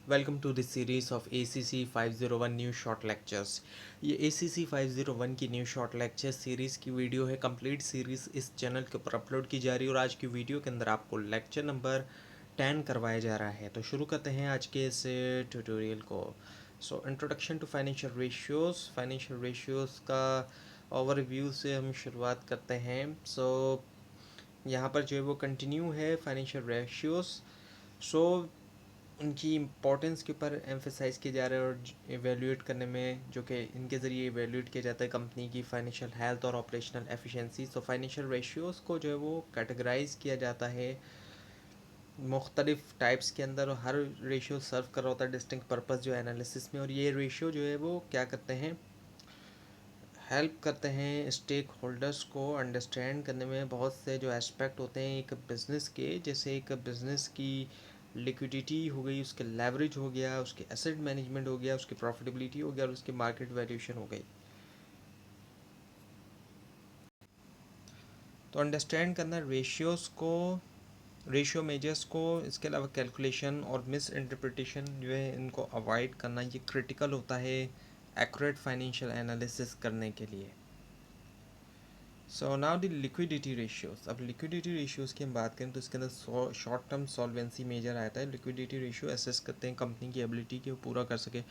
Welcome to this series of ACC 501 new short lectures. ये ACC 501 की new short lecture series की video है। Complete series इस channel के ऊपर अपलोड की जा रही है और आज की वीडियो के अंदर आपको लेक्चर नंबर 10 करवाया जा रहा है। तो शुरू करते हैं आज के इस ट्यूटोरियल को। So introduction to financial ratios का ओवरव्यू से हम शुरुआत करते हैं। सो यहाँ पर जो है वो कंटिन्यू है फाइनेंशियल रेशियोज़। सो उनकी इम्पोर्टेंस के ऊपर एम्फेसाइज किया जा रहा है और इवेल्यूएट करने में, जो कि इनके ज़रिए इवेल्यूएट किया जाता है कंपनी की फाइनेंशियल हेल्थ और ऑपरेशनल एफिशिएंसी। तो फाइनेंशियल रेशियोज़ को जो है वो कैटेगराइज किया जाता है मुख्तलिफ टाइप्स के अंदर, और हर रेशियो सर्व कर रहा होता है डिस्टिंक्ट पर्पस जो एनालिसिस में। और ये रेशियो जो है वो क्या करते हैं, हेल्प करते हैं स्टेक होल्डर्स को अंडरस्टैंड करने में बहुत से जो एस्पेक्ट होते हैं एक बिज़नेस के, जैसे एक बिज़नेस की लिक्विडिटी हो गई, उसके लेवरेज हो गया, उसके एसेट मैनेजमेंट हो गया, उसकी प्रॉफिटेबिलिटी हो गया और उसकी मार्केट वैल्यूएशन हो गई। तो अंडरस्टैंड करना रेशियो मेजर्स को, इसके अलावा कैलकुलेशन और मिस इंटरप्रिटेशन जो है इनको अवॉइड करना, ये क्रिटिकल होता है एक्यूरेट फाइनेंशियल एनालिसिस करने के लिए। So now the liquidity ratios. अब लिक्विडिटी रेशियोज़ की हम बात करें तो इसके अंदर शॉर्ट टर्म सॉल्वेंसी मेजर आता है। लिक्विडिटी रेशियो असेस करते हैं कंपनी की एबिलिटी कि वो पूरा कर सके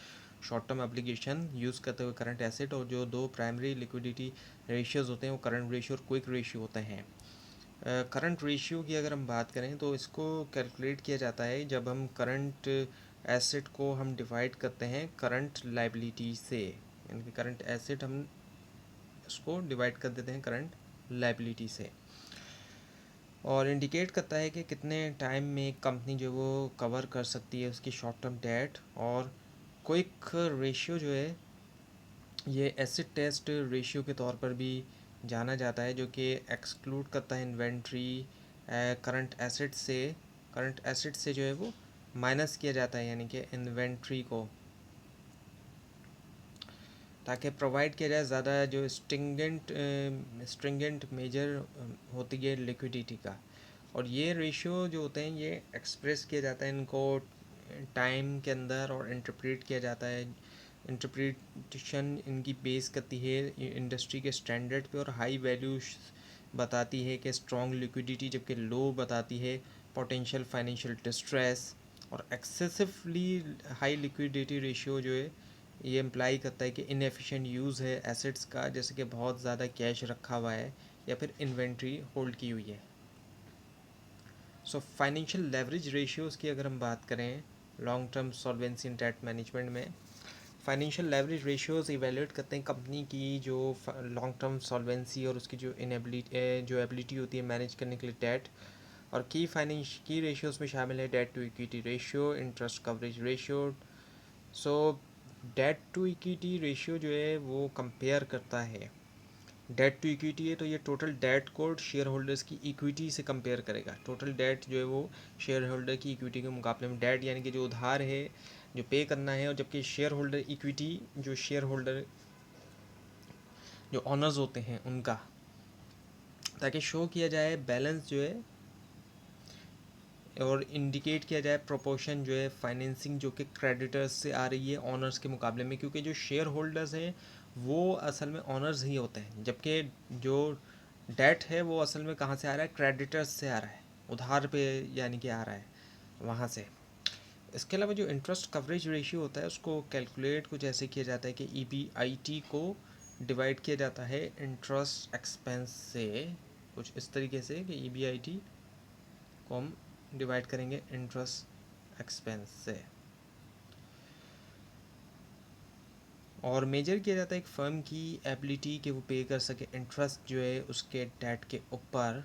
शॉर्ट टर्म एप्लीकेशन यूज़ करते हुए करंट एसेट। और जो दो प्राइमरी लिक्विडिटी रेशियोज़ होते हैं वो करंट रेशियो और क्विक रेशियो होते हैं। करंट रेशियो की अगर हम बात करें तो इसको कैलकुलेट किया जाता है जब हम करंट एसेट को हम डिवाइड करते हैं करंट लाइबिलिटी से, यानी कि करंट एसेट हम इसको डिवाइड कर देते हैं करंट लाइबिलिटी से, और इंडिकेट करता है कि कितने टाइम में कंपनी जो वो कवर कर सकती है उसकी शॉर्ट टर्म डेट। और क्विक रेशियो जो है ये एसिड टेस्ट रेशियो के तौर पर भी जाना जाता है, जो कि एक्सक्लूड करता है इन्वेंट्री करंट एसेट से जो है वो माइनस किया जाता है, यानी कि इन्वेंट्री को, ताकि प्रोवाइड किया जाए ज़्यादा जो स्ट्रिंगेंट मेजर होती है लिक्विडिटी का। और ये रेशियो जो होते हैं ये एक्सप्रेस किया जाता है इनको टाइम के अंदर और इंटरप्रेट किया जाता है। इंटरप्रिटेशन इनकी बेस करती है इंडस्ट्री के स्टैंडर्ड पे, और हाई वैल्यू बताती है कि स्ट्रॉन्ग लिक्विडिटी, जबकि लो बताती है पोटेंशियल फाइनेंशियल डिस्ट्रेस। और एक्सेसिवली हाई लिक्विडिटी रेशियो जो है ये इम्प्लाई करता है कि इनएफिशिएंट यूज़ है एसेट्स का, जैसे कि बहुत ज़्यादा कैश रखा हुआ है या फिर इन्वेंट्री होल्ड की हुई है। सो फाइनेंशियल लेवरेज रेशियोज़ की अगर हम बात करें long term solvency and debt management में, फाइनेंशियल लेवरेज रेशियोज़ इवेल्यूएट करते हैं कंपनी की जो लॉन्ग टर्म सॉल्वेंसी और उसकी जो एबिलिटी होती है मैनेज करने के लिए डेट। और की रेशियोज़ में शामिल है debt to equity ratio, interest coverage ratio. So debt to equity ratio जो है वो कंपेयर करता है, डेट टू इक्विटी है तो ये टोटल डेट को शेयर होल्डर्स की इक्विटी से कंपेयर करेगा। टोटल डेट जो है वो शेयर होल्डर की इक्विटी के मुकाबले में, डेट यानी कि जो उधार है जो पे करना है, और जबकि शेयर होल्डर इक्विटी जो शेयर होल्डर जो ऑनर्स होते हैं उनका, ताकि शो किया जाए बैलेंस जो है और इंडिकेट किया जाए प्रोपोर्शन जो है फाइनेंसिंग जो कि क्रेडिटर्स से आ रही है ऑनर्स के मुकाबले में, क्योंकि जो शेयर होल्डर्स हैं वो असल में ऑनर्स ही होते हैं, जबकि जो डेट है वो असल में कहाँ से आ रहा है, क्रेडिटर्स से आ रहा है, उधार पे यानी कि आ रहा है वहाँ से। इसके अलावा जो इंटरेस्ट कवरेज रेशियो होता है उसको कैलकुलेट कुछ ऐसे किया जाता है कि EBIT को डिवाइड किया जाता है इंटरेस्ट एक्सपेंस से, कुछ इस तरीके से कि EBIT को हम डिवाइड करेंगे इंटरेस्ट एक्सपेंस से। और मेजर किया जाता है एक फर्म की एबिलिटी कि वो पे कर सके इंटरेस्ट जो है उसके डेट के ऊपर।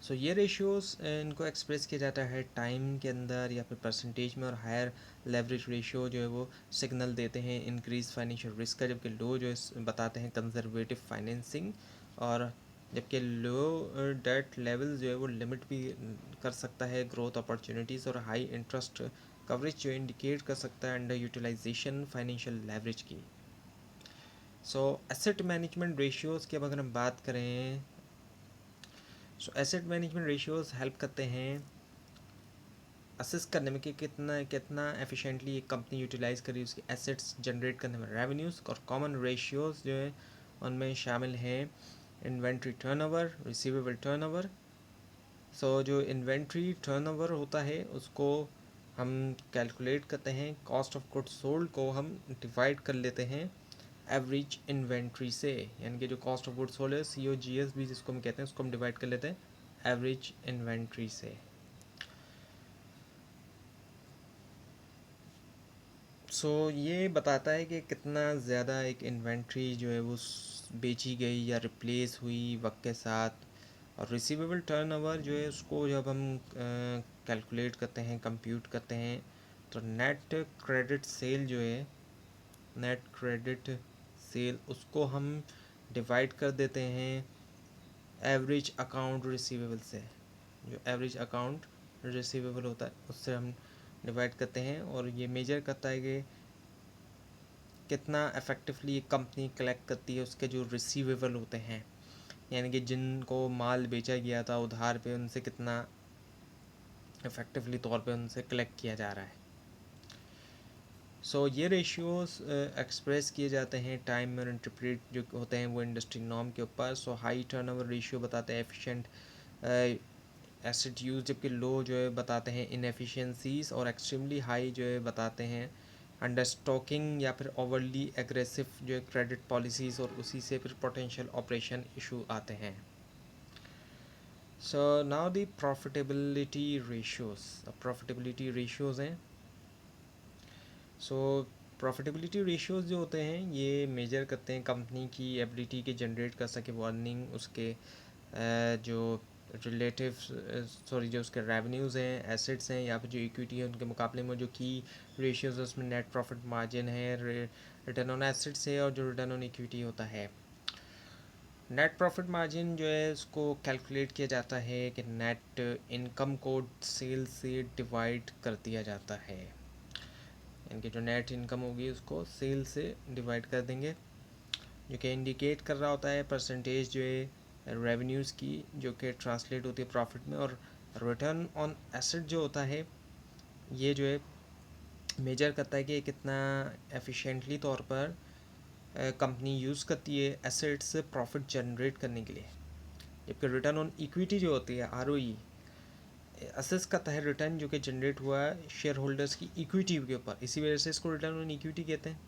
सो ये रेशियोज़ इनको एक्सप्रेस किया जाता है टाइम के अंदर या फिर परसेंटेज में। और हायर लेवरेज रेशियो जो है वो सिग्नल देते हैं इंक्रीज फाइनेंशियल रिस्क का, जबकि लो जो है बताते हैं कंजर्वेटिव फाइनेंसिंग। और जबकि लो डेट लेवल जो है वो लिमिट भी कर सकता है ग्रोथ अपॉर्चुनिटीज़। और हाई इंटरेस्ट कवरेज जो इंडिकेट कर सकता है अंडर यूटिलाइजेशन फाइनेंशियल लेवरेज की। सो एसेट मैनेजमेंट रेशियोज़ की अब अगर हम बात करें, सो एसेट मैनेजमेंट रेशियोज़ हेल्प करते हैं असेस करने में कि कितना कितना एफिशिएंटली एक कंपनी यूटिलाइज़ करी उसकी एसेट्स जनरेट करने में। रेवेन्यूज़ और कॉमन रेशियोज़ जो है उनमें शामिल हैं इन्वेंट्री टर्नओवर, रिसीवेबल टर्नओवर। सो जो इन्वेंट्री टर्नओवर होता है उसको हम कैलकुलेट करते हैं, कॉस्ट ऑफ गुड्स सोल्ड को हम डिवाइड कर लेते हैं एवरेज इन्वेंट्री से, यानी कि जो कॉस्ट ऑफ गुड्स सोल्ड है COGS भी जिसको हम कहते हैं उसको हम डिवाइड कर लेते हैं एवरेज इन्वेंट्री से। ये बताता है कि कितना ज़्यादा एक इन्वेंट्री जो है वो बेची गई या रिप्लेस हुई वक्त के साथ। और रिसीवेबल टर्नओवर जो है उसको जब हम कैलकुलेट करते हैं, कंप्यूट करते हैं, तो नेट क्रेडिट सेल जो है, नेट क्रेडिट सेल उसको हम डिवाइड कर देते हैं एवरेज अकाउंट रिसीवेबल से। जो एवरेज अकाउंट रिसीवेबल होता है उससे हम डिवाइड करते हैं, और ये मेजर करता है कि कितना इफ़ेक्टिवली एक कंपनी कलेक्ट करती है उसके जो रिसीवेबल होते हैं, यानी कि जिनको माल बेचा गया था उधार पे उनसे कितना इफ़ेक्टिवली तौर पे उनसे कलेक्ट किया जा रहा है। ये रेशियोज एक्सप्रेस किए जाते हैं टाइम और इंटरप्रेट जो होते हैं वो इंडस्ट्री नॉर्म के ऊपर। हाई टर्नओवर रेशियो बताते हैं एफिशिएंट एसेट यूज़, जबकि लो जो है बताते हैं इनएफिशिएंसीज, और एक्सट्रीमली हाई जो है बताते हैं अंडर स्टॉकिंग या फिर ओवरली एग्रेसिव जो है क्रेडिट पॉलिसीज़, और उसी से फिर पोटेंशियल ऑपरेशन इशू आते हैं। Now the profitability ratios. अब प्रॉफिटेबिलिटी रेशियोज़ हैं। प्रॉफिटेबिलिटी रेशियोज़ जो होते हैं ये मेजर करते हैं कंपनी की एबिलिटी के जनरेट कर सके वो अर्निंग, उसके जो रिलेटिव जो उसके रेवेन्यूज़ हैं, एसेट्स हैं, या फिर जो इक्विटी है उनके मुकाबले में। जो की रेशियोज़ है उसमें नेट प्रॉफिट मार्जिन है, रिटर्न ऑन एसेट्स है, और जो रिटर्न ऑन इक्विटी होता है। नेट प्रॉफिट मार्जिन जो है उसको कैलकुलेट किया जाता है कि नेट इनकम को सेल से डिवाइड कर दिया जाता है, यानी कि जो नेट इनकम होगी उसको सेल से डिवाइड कर देंगे, जो कि इंडिकेट कर रहा होता है परसेंटेज जो है रेवेन्यूज़ की, जो कि ट्रांसलेट होती है प्रॉफिट में। और रिटर्न ऑन एसेट जो होता है ये जो है मेजर करता है कि कितना एफिशिएंटली तौर पर कंपनी यूज़ करती है एसेट्स प्रॉफिट जनरेट करने के लिए। जबकि रिटर्न ऑन इक्विटी जो होती है ROE असेस करता है रिटर्न जो कि जनरेट हुआ है शेयर होल्डर्स की इक्विटी के ऊपर, इसी वजह से इसको रिटर्न ऑन इक्विटी कहते हैं।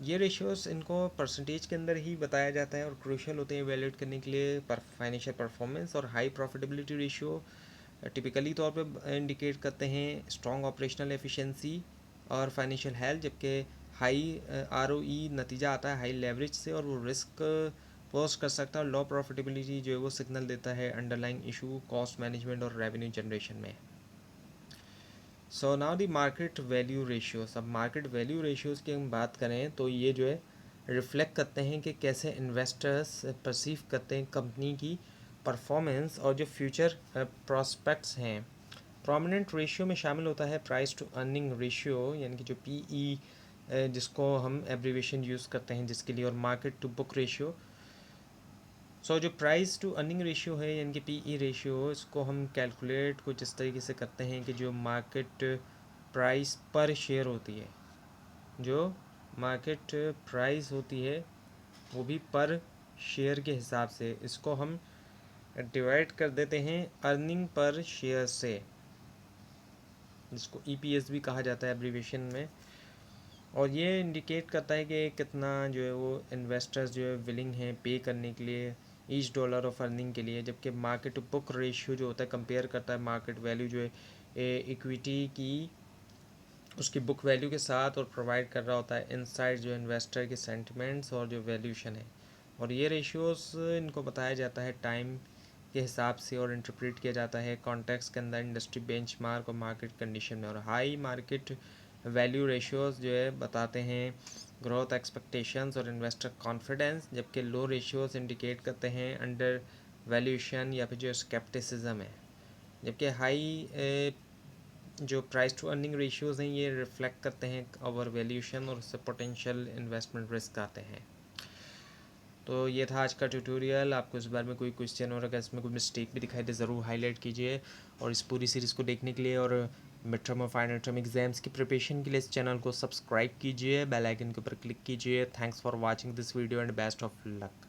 ये रेशियोज़ इनको परसेंटेज के अंदर ही बताया जाता है और क्रूशियल होते हैं इवेल्यूएट करने के लिए फाइनेंशियल परफॉर्मेंस। और हाई प्रॉफिटेबिलिटी रेशियो टिपिकली तौर पे इंडिकेट करते हैं स्ट्रॉन्ग ऑपरेशनल एफिशिएंसी और फाइनेंशियल हेल्थ, जबकि हाई ROE नतीजा आता है हाई लेवरेज से, और वो रिस्क पोस्ट कर सकता है। और लो प्रॉफिटेबिलिटी जो है वो सिग्नल देता है अंडरलाइंग इशू कॉस्ट मैनेजमेंट और रेवेन्यू जनरेशन में। Now the market value ratios. अब मार्केट वैल्यू रेशियोज़ की हम बात करें तो ये जो है रिफ्लेक्ट करते हैं कि कैसे इन्वेस्टर्स परसीव करते हैं कंपनी की परफॉर्मेंस और जो फ्यूचर प्रॉस्पेक्ट्स हैं। प्रोमिनेंट रेशियो में शामिल होता है प्राइस टू अर्निंग रेशियो, यानी कि जो PE जिसको हम एब्रीवेशन यूज़ करते हैं जिसके लिए, और मार्केट टू बुक रेशियो। जो प्राइस टू अर्निंग रेशियो है यानी कि PE रेशियो, इसको हम कैलकुलेट कुछ इस तरीके से करते हैं कि जो मार्केट प्राइस पर शेयर होती है, जो मार्केट प्राइस होती है वो भी पर शेयर के हिसाब से, इसको हम डिवाइड कर देते हैं अर्निंग पर शेयर से, जिसको EPS भी कहा जाता है एब्रीवेशन में। और ये इंडिकेट करता है कि कितना जो है वो इन्वेस्टर्स जो है विलिंग हैं पे करने के लिए ईच डॉलर ऑफ अर्निंग के लिए। जबकि मार्केट टू बुक रेशियो जो होता है कंपेयर करता है मार्केट वैल्यू जो है इक्विटी की उसकी बुक वैल्यू के साथ, और प्रोवाइड कर रहा होता है इनसाइट जो इन्वेस्टर के सेंटिमेंट्स और जो वैल्यूशन है। और ये रेशियोज़ इनको बताया जाता है टाइम के हिसाब से और इंटरप्रेट किया जाता है कॉन्टेक्स्ट के अंदर इंडस्ट्री बेंचमार्क और मार्केट कंडीशन में। और हाई मार्केट वैल्यू रेशियोज़ जो है बताते हैं ग्रोथ एक्सपेक्टेशंस और इन्वेस्टर कॉन्फिडेंस, जबकि लो रेशियोज़ इंडिकेट करते हैं अंडर वैल्यूएशन या फिर जो स्केप्टिसिज्म है। जबकि हाई जो प्राइस टू अर्निंग रेशियोज़ हैं ये रिफ्लेक्ट करते हैं ओवर वैल्यूएशन और उससे पोटेंशियल इन्वेस्टमेंट रिस्क आते हैं। तो ये था आज का ट्यूटोरियल। आपको इस बारे में कोई क्वेश्चन और अगर इसमें कोई मिस्टेक भी दिखाई दे ज़रूर हाईलाइट कीजिए। और इस पूरी सीरीज़ को देखने के लिए और मिड टर्म और फाइनल टर्म एग्जाम्स की प्रिपरेशन के लिए इस चैनल को सब्सक्राइब कीजिए, बेल आइकन के ऊपर क्लिक कीजिए। Thanks for watching this video and best of luck.